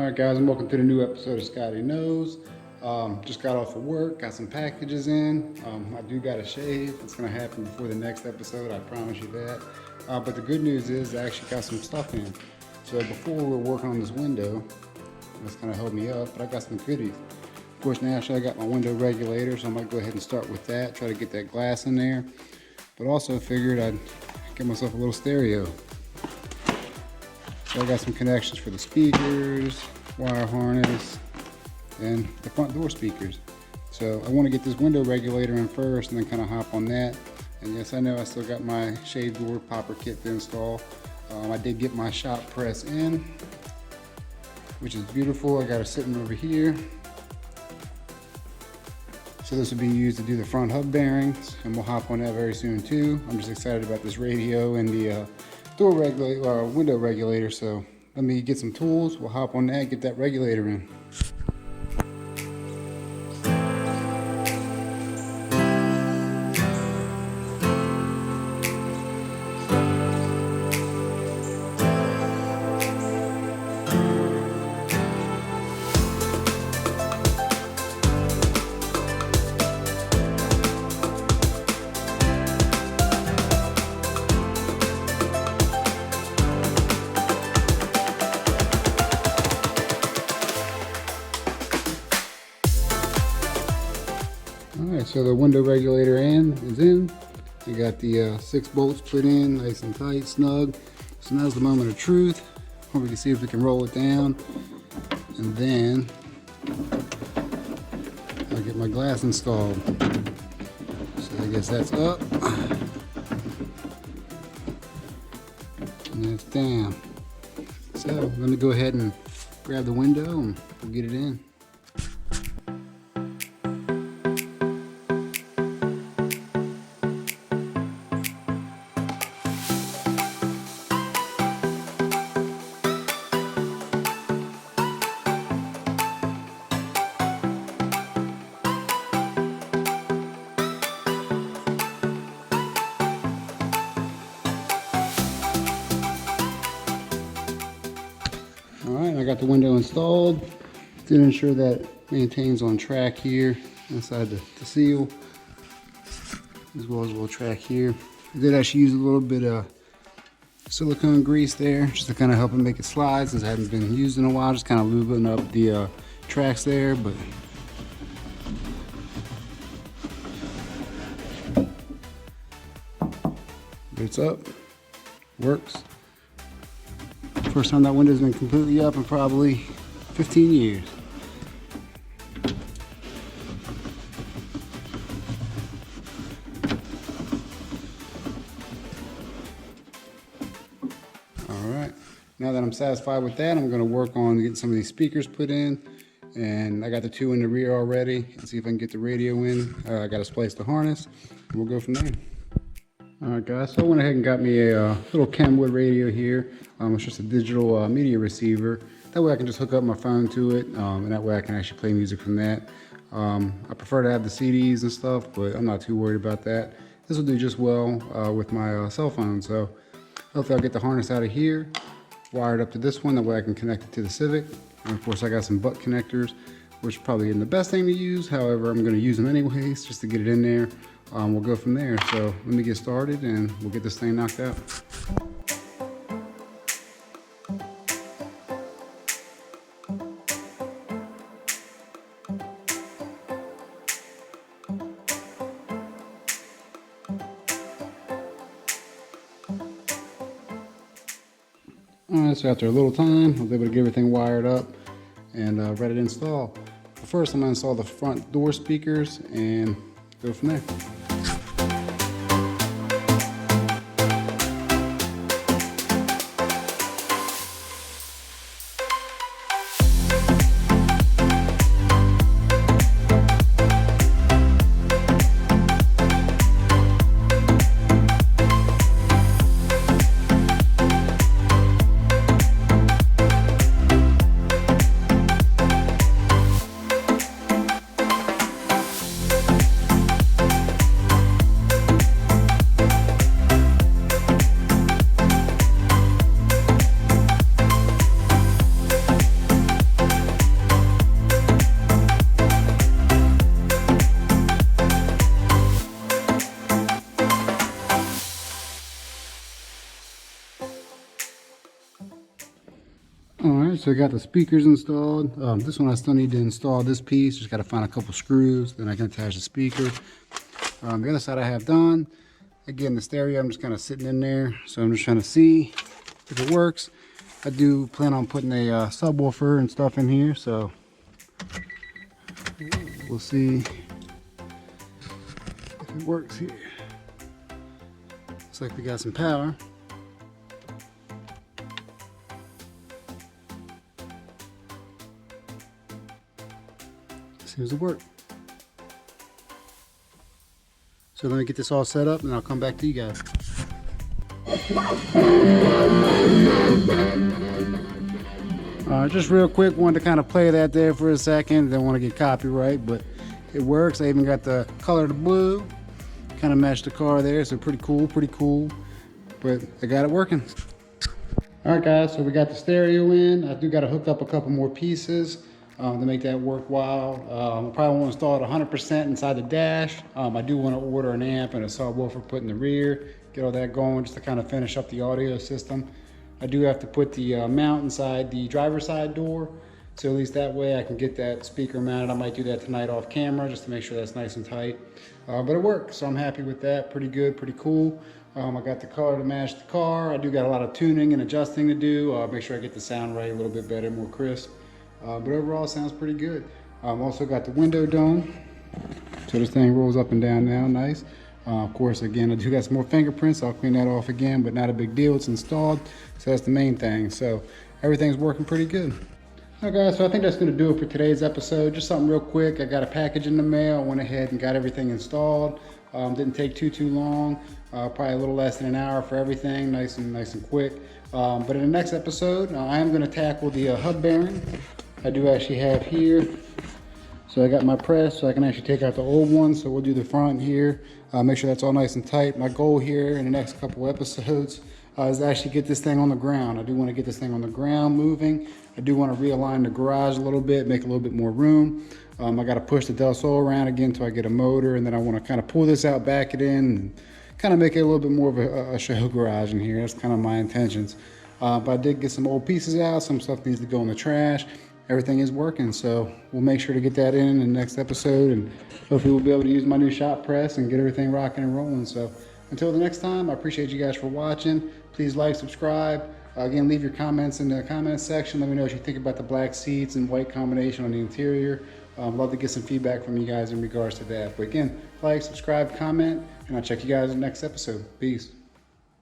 Alright guys, and welcome to the new episode of Scotty Knows. Just got off of work, got some packages in. I do got a shave. It's going to happen before the next episode, I promise you that. But the good news is I actually got some stuff in. So before we were working on this window, that's kind of held me up, but I got some goodies. Of course, naturally I got my window regulator, so I might go ahead and start with that, try to get that glass in there. But also figured I'd get myself a little stereo. So I got some connections for the speakers, wire harness, and the front door speakers. So I want to get this window regulator in first and then kind of hop on that. And yes, I know I still got my shade door popper kit to install. I did get my shop press in, which is beautiful. I got it sitting over here. So this will be used to do the front hub bearings, and we'll hop on that very soon too. I'm just excited about this radio and the window regulator. So let me get some tools. We'll hop on that, get that regulator in. Alright, so the window regulator is in. You got the 6 bolts put in, nice and tight, snug. So now's the moment of truth. We can see if we can roll it down. And then I'll get my glass installed. So I guess that's up. And that's down. So let me go ahead and grab the window and we'll get it in. Alright, I got the window installed. Did ensure that it maintains on track here inside the seal, as well as a little track here. I did actually use a little bit of silicone grease there just to kind of help it make it slide, since it hadn't been used in a while, just kind of lubing up the tracks there. But it's up, works. First time that window's been completely up in probably 15 years. Alright, now that I'm satisfied with that, I'm going to work on getting some of these speakers put in. And I got the 2 in the rear already. Let's see if I can get the radio in. I got to splice the harness, and we'll go from there. Alright guys, so I went ahead and got me a little Kenwood radio here. It's just a digital media receiver. That way I can just hook up my phone to it, and that way I can actually play music from that. I prefer to have the CDs and stuff, but I'm not too worried about that. This will do just well with my cell phone, so hopefully I'll get the harness out of here, wire it up to this one, that way I can connect it to the Civic. And of course I got some butt connectors, which probably isn't the best thing to use. However, I'm going to use them anyways, just to get it in there. We'll go from there. So let me get started and we'll get this thing knocked out. Alright, so after a little time, I was able to get everything wired up and ready to install. But first, I'm going to install the front door speakers and go from there. so I got the speakers installed. This one I still need to install this piece. Just got to find a couple screws, then I can attach the speaker. The other side I have done. Again, the stereo, I'm just kind of sitting in there. So I'm just trying to see if it works. I do plan on putting a subwoofer and stuff in here, so we'll see if it works here. Looks like we got some power. Seems to work. So let me get this all set up and I'll come back to you guys. Just real quick, wanted to kind of play that there for a second. Don't want to get copyright, but it works. I even got the color of the blue, kind of matched the car there, so pretty cool, but I got it working. All right guys, so we got the stereo in. I do got to hook up a couple more pieces to make that worthwhile. I probably won't install it 100% inside the dash. I do want to order an amp and a subwoofer put in the rear, get all that going just to kind of finish up the audio system. I do have to put the mount inside the driver's side door, so at least that way I can get that speaker mounted. I might do that tonight off camera just to make sure that's nice and tight. But it works, so I'm happy with that. Pretty good, pretty cool. I got the color to match the car. I do got a lot of tuning and adjusting to do. Make sure I get the sound right a little bit better, more crisp. But overall, sounds pretty good. Also got the window dome, so this thing rolls up and down now, nice. Of course, again, I do got some more fingerprints. I'll clean that off again, but not a big deal. It's installed, so that's the main thing. So everything's working pretty good. All right, guys, so I think that's going to do it for today's episode. Just something real quick. I got a package in the mail. I went ahead and got everything installed. Didn't take too long. Probably a little less than an hour for everything. Nice and quick. But in the next episode, I am going to tackle the hub bearing. I do actually have here. So I got my press, so I can actually take out the old one. So we'll do the front here. Make sure that's all nice and tight. My goal here in the next couple episodes is to actually get this thing on the ground. I do want to get this thing on the ground moving. I do want to realign the garage a little bit, make a little bit more room. I got to push the Del Sol around again until I get a motor, and then I want to kind of pull this out, back it in, and kind of make it a little bit more of a show garage in here. That's kind of my intentions. But I did get some old pieces out. Some stuff needs to go in the trash. Everything is working, so we'll make sure to get that in the next episode, and hopefully we'll be able to use my new shop press and get everything rocking and rolling. So until the next time, I appreciate you guys for watching. Please like, subscribe. Again, leave your comments in the comments section. Let me know what you think about the black seats and white combination on the interior. Love to get some feedback from you guys in regards to that. But again, like, subscribe, comment, and I'll check you guys in the next episode. Peace.